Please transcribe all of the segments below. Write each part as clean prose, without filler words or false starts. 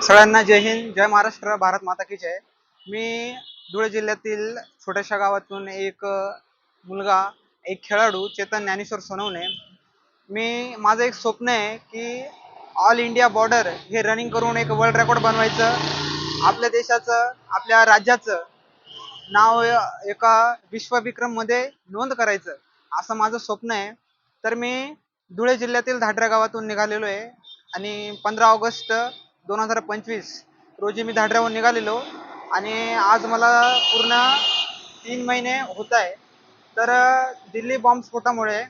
सगळ्यांना जय हिंद, जय महाराष्ट्र, भारत माता की जय. मी धुळे जिल्ह्यातील छोट्याशा गावातून एक मुलगा, एक खेळाडू चेतन ज्ञानेश्वर सोनवणे. माझं एक स्वप्न आहे की ऑल इंडिया बॉर्डर हे रनिंग करून एक वर्ल्ड रेकॉर्ड बनवायचं. आपल्या देशाचं, आपल्या राज्याचं नाव एका विश्वविक्रम मध्ये नोंद करायचं, असं माझं स्वप्न आहे. तर मी धुळे जिल्ह्यातील धाटऱ्या गावातून निघालेलो आहे आणि 15 ऑगस्ट 2025 रोजी मी धाटऱ्याहून निघालेलो आणि आज मला पूर्ण 3 महिने होत आहे. तर दिल्ली बॉम्बस्फोटामुळे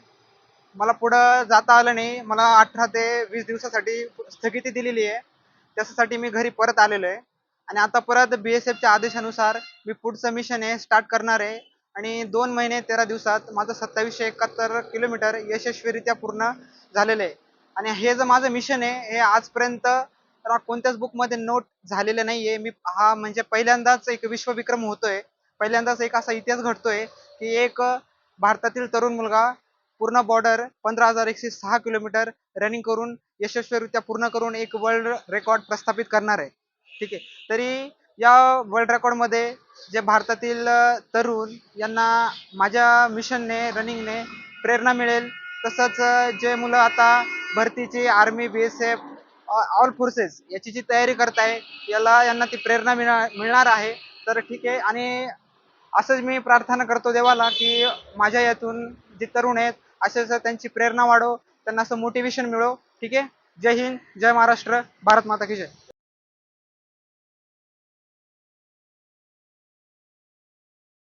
मला पुढं जाता आलं नाही. मला 18 ते 20 दिवसासाठी स्थगिती दिलेली आहे. त्याच्यासाठी मी घरी परत आलेलो आहे आणि आता परत BSFच्या आदेशानुसार मी पुढचं मिशन आहे स्टार्ट करणार आहे आणि 2 महिने 13 दिवसात माझं 2771 किलोमीटर यशस्वीरित्या पूर्ण झालेलं आहे. आणि हे जे माझं मिशन आहे हे आजपर्यंत कोणत्याच बुकमध्ये नोट झालेलं नाहीये. हा म्हणजे पहिल्यांदाच एक विश्वविक्रम होतोय. पहिल्यांदाच एक असा इतिहास घडतोय की एक भारतातील तरुण मुलगा पूर्ण बॉर्डर 15,106 किलोमीटर रनिंग करून यशस्वीरित्या पूर्ण करून एक वर्ल्ड रेकॉर्ड प्रस्थापित करणार आहे. ठीक आहे. तरी या वर्ल्ड रेकॉर्डमध्ये जे भारतातील तरुण यांना माझ्या मिशनने रनिंगने प्रेरणा मिळेल. तसंच जे मुलं आता भरतीची आर्मी BSF ऑल फोर्सेस याची जी तयारी करताय यांना ती प्रेरणा मिळणार आहे. तर ठीक आहे. आणि असंच मी प्रार्थना करतो देवाला की माझ्या यातून जे तरुण आहेत असेच त्यांची प्रेरणा वाढो, त्यांना असं मोटिवेशन मिळो. ठीक आहे. जय हिंद, जय महाराष्ट्र, भारत माता की जय.